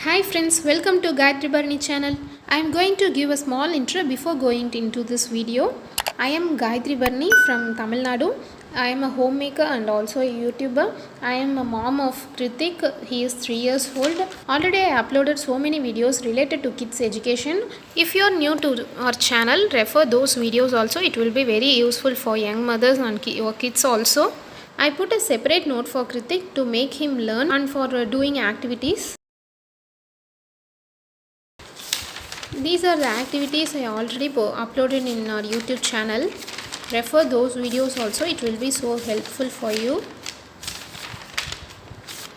Hi friends, welcome to Gayatri Barni channel. I am going to give a small intro before going into this video. I am Gayatri Barni from Tamil Nadu. I am a homemaker and also a YouTuber. I am a mom of Kritik. He is 3 years old. Already I uploaded so many videos related to kids education. If you are new to our channel, refer those videos also. It will be very useful for young mothers and your kids also. I put a separate note for Kritik to make him learn and for doing activities. These are the activities I already uploaded in our YouTube channel. Refer those videos also, it will be so helpful for you.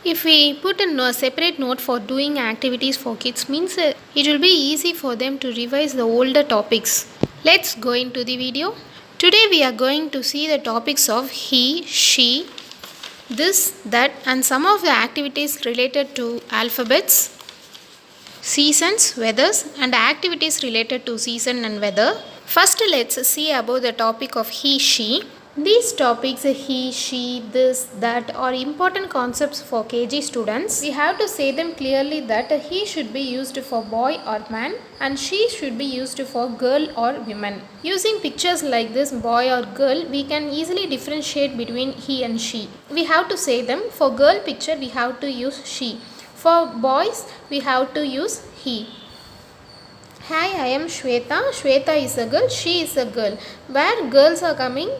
If we put a separate note for doing activities for kids means it will be easy for them to revise the older topics. Let's go into the video. Today we are going to see the topics of he, she, this, that and some of the activities related to alphabets, seasons, weathers and activities related to season and weather. First let's see about the topic of he, she. These topics he, she, this, that are important concepts for KG students. We have to say them clearly that he should be used for boy or man and she should be used for girl or woman. Using pictures like this boy or girl, we can easily differentiate between he and she. We have to say them. For girl picture we have to use she. For boys, we have to use he. Hi, I am Shweta. Shweta is a girl, she is a girl. Where girls are coming,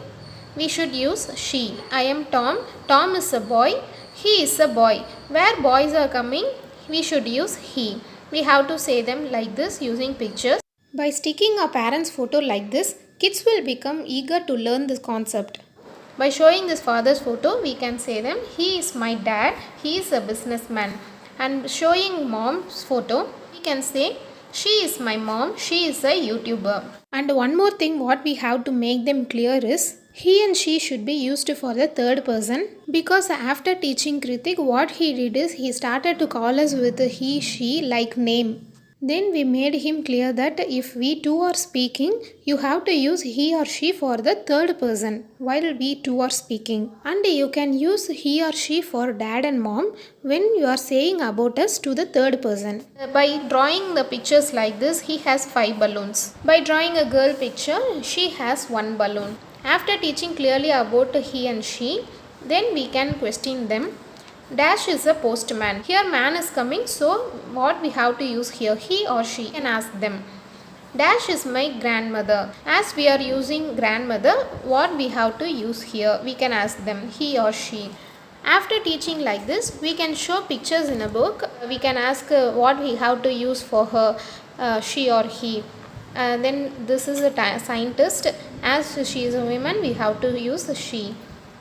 we should use she. I am Tom. Tom is a boy, he is a boy. Where boys are coming, we should use he. We have to say them like this using pictures. By sticking a parent's photo like this, kids will become eager to learn this concept. By showing this father's photo, we can say them, he is my dad, he is a businessman. And showing mom's photo, we can say she is my mom, she is a YouTuber. And one more thing what we have to make them clear is he and she should be used for the third person, because after teaching Kritik what he did is he started to call us with he, she like name. Then we made him clear that if we two are speaking, you have to use he or she for the third person while we two are speaking. And you can use he or she for dad and mom when you are saying about us to the third person. By drawing the pictures like this, he has 5 balloons. By drawing a girl picture, she has 1 balloon. After teaching clearly about he and she, then we can question them. Dash is a postman. Here man is coming, so what we have to use here, he or she, can ask them. Dash is my grandmother. As we are using grandmother, what we have to use here, we can ask them, he or she. After teaching like this, we can show pictures in a book. We can ask what we have to use for her, she or he. Then this is a scientist. As she is a woman, we have to use she.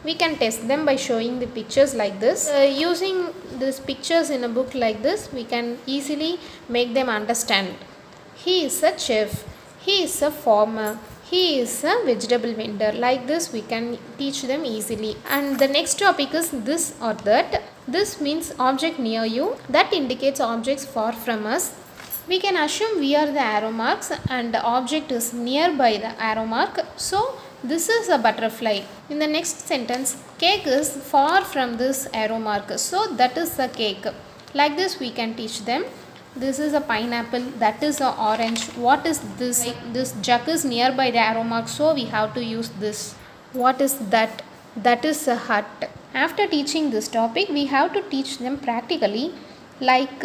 We can test them by showing the pictures like this. Using these pictures in a book like this, we can easily make them understand. He is a chef. He is a farmer. He is a vegetable vendor. Like this we can teach them easily. And the next topic is this or that. This means object near you. That indicates objects far from us. We can assume we are the arrow marks and the object is nearby the arrow mark. So this is a butterfly. In the next sentence, cake is far from this arrow mark. So that is a cake. Like this we can teach them. This is a pineapple. That is a orange. What is this? This jug is nearby the arrow mark. So we have to use this. What is that? That is a hut. After teaching this topic, we have to teach them practically. Like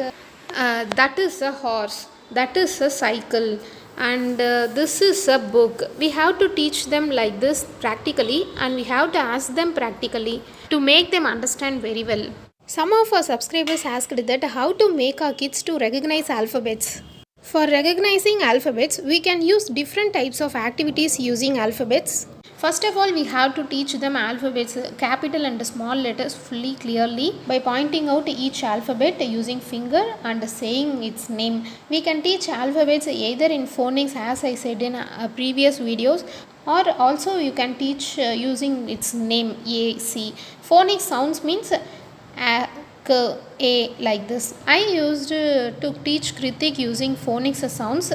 that is a horse. That is a cycle. And this is a book. We have to teach them like this practically, and we have to ask them practically to make them understand very well. Some of our subscribers asked that how to make our kids to recognize alphabets. For recognizing alphabets, we can use different types of activities using alphabets. First of all, we have to teach them alphabets, capital and small letters fully clearly by pointing out each alphabet using finger and saying its name. We can teach alphabets either in phonics, as I said in previous videos, or also you can teach using its name, A, C. Phonics sounds means a, k, a, like this. I used to teach Kritik using phonics sounds.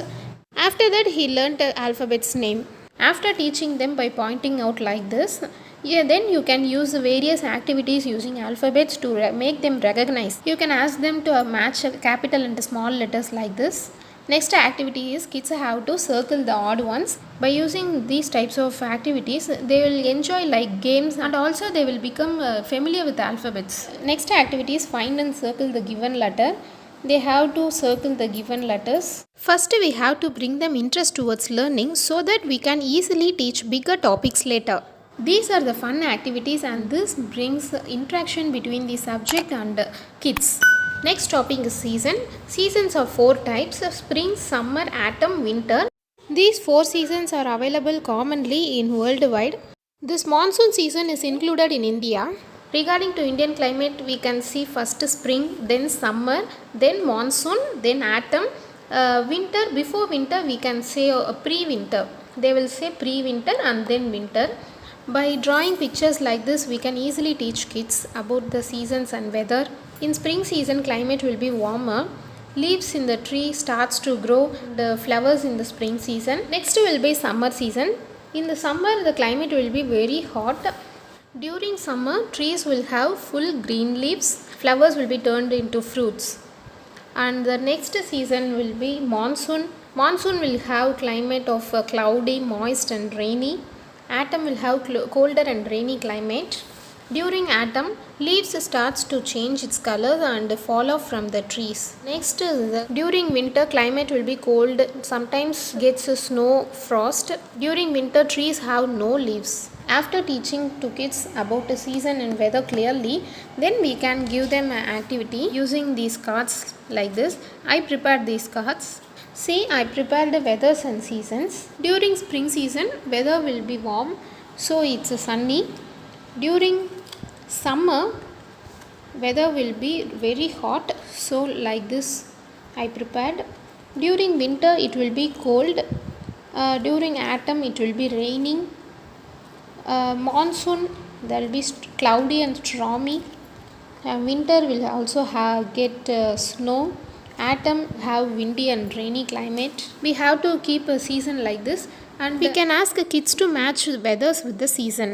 After that he learnt alphabet's name. After teaching them by pointing out like this, Yeah, then you can use various activities using alphabets to make them recognize. You can ask them to match capital and small letters like this. Next activity is kids have to circle the odd ones. By using these types of activities, they will enjoy like games, and also they will become familiar with the alphabets. Next activity is find and circle the given letter. They have to circle the given letters. First, we have to bring them interest towards learning so that we can easily teach bigger topics later. These are the fun activities, and this brings interaction between the subject and kids. Next topic is season. Seasons are 4 types: spring, summer, autumn, winter. These 4 seasons are available commonly in worldwide. This monsoon season is included in India. Regarding to Indian climate, we can see first spring, then summer, then monsoon, then autumn, winter. Before winter, we can say pre-winter. They will say pre-winter and then winter. By drawing pictures like this, we can easily teach kids about the seasons and weather. In spring season, climate will be warmer. Leaves in the tree starts to grow, the flowers in the spring season. Next will be summer season. In the summer, the climate will be very hot. During summer, trees will have full green leaves. Flowers will be turned into fruits. And the next season will be monsoon. Monsoon will have climate of cloudy, moist and rainy. Autumn will have colder and rainy climate. During autumn, leaves starts to change its color and fall off from the trees. Next is during winter, climate will be cold. Sometimes gets snow, frost. During winter, trees have no leaves. After teaching to kids about the season and weather clearly, then we can give them an activity using these cards like this. I prepared these cards. See, I prepared the weathers and seasons. During spring season, weather will be warm, so it's sunny. During summer, weather will be very hot, so like this I prepared. During winter, it will be cold. During autumn, it will be raining. Monsoon, there will be cloudy and stormy. Winter will also get snow. Autumn have windy and rainy climate. We have to keep a season like this, and we can ask kids to match weathers with the season.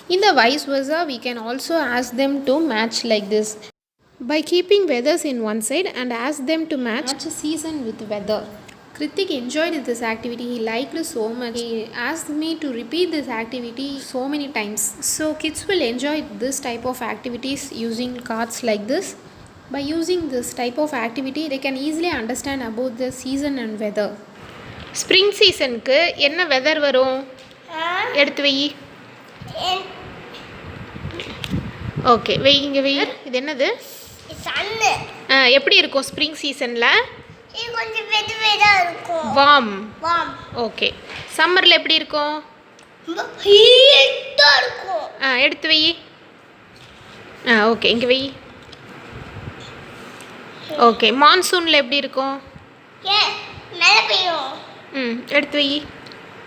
In the vice versa, we can also ask them to match like this by keeping weathers in one side and ask them to match season with weather. Kritik enjoyed this activity. He liked it so much. He asked me to repeat this activity so many times. So kids will enjoy this type of activities using cards like this. By using this type of activity, they can easily understand about the season and weather. Spring season ku enna weather varum? Eduthu vei. Okay, vei inga vei. Idu enadhu? Sun. Eppadi irukum spring season la? இது கொஞ்சம் வெதுவெதா இருக்கும். Warm. Okay. Summer la eppadi irukum? ஹீட்டா இருக்கும். எடுத்து வை. Okay, இங்க வை. Okay, மான்சூனில் எப்படி இருக்கும்? மழை பெய்யும். எடுத்து வை.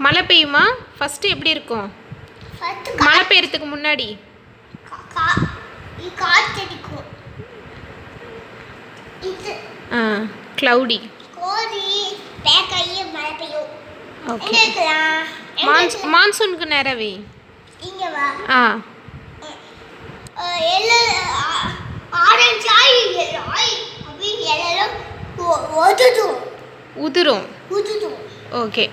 மழை பெய்யுமா? ஃபஸ்ட்டு எப்படி இருக்கும்? மழை பெய்யறதுக்கு முன்னாடி காற்றடிக்கும். க்ளவுடி. மழை பெய்யும். ஓகே, மான்சூனுக்கு நேரம் வை. இங்க வா. ஆரஞ்சு ஆயி எல்லாம் உதிரும். ஓகே,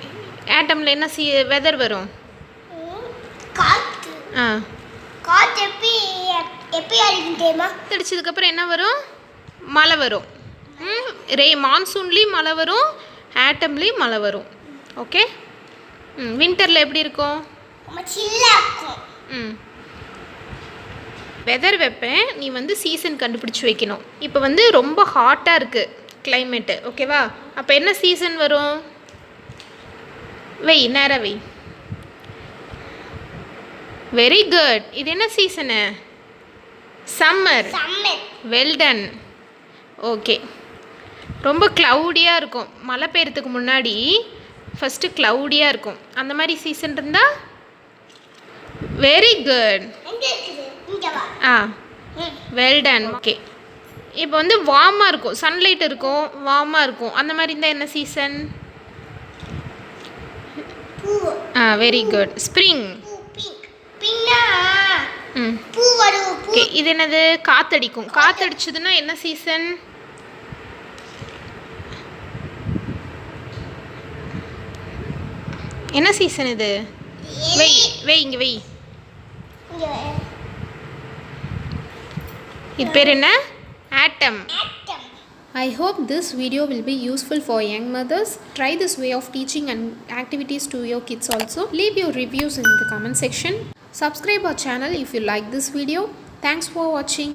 ஆட்டமில் என்ன வெதர் வரும்? காற்று. காற்று எப்படி அடிக்கும் தெரியுமா? அடிச்சதுக்கப்புறம் என்ன வரும்? மழை வரும். மான்சூன்லேயும் மழை வரும், ஆட்டம்லேயும் மழை வரும். ஓகே. வின்டரில் எப்படி இருக்கும்? வெதர் வைப்பேன், நீ சீசன் கண்டுபிடிச்சி வைக்கணும். இப்போ ரொம்ப ஹாட்டாக இருக்குது கிளைமேட்டு, ஓகேவா? அப்போ என்ன சீசன் வரும்? வெய், நேராக வெய். Very good. இது என்ன season? Summer. Well done. Okay. ரொம்ப க்ளவுடியாக இருக்கும். மழை பெய்யறதுக்கு முன்னாடி ஃபஸ்ட்டு க்ளவுடியாக இருக்கும். அந்த மாதிரி சீசன் இருந்தால் very good. Well done. Okay. இப்போ வார்மாக இருக்கும், சன்லைட் இருக்கும், வார்மாக இருக்கும். அந்த மாதிரி இருந்தால் என்ன சீசன்? Very good. ஸ்ப்ரிங். அப்படின்னா ம் பூ வரும் பூ ஓகே இது என்னது காத்தடிக்கும் காத்தடிச்சதுன்னா என்ன சீசன் என்ன சீசன் இது வெய் வெய் இங்கே வெய் இங்க இது பேர் என்ன ஆட்டம் ஆட்டம் I hope this video will be useful for young mothers. Try this way of teaching and activities to your kids also. Leave your reviews in the comment section. Subscribe our channel if you like this video. Thanks for watching.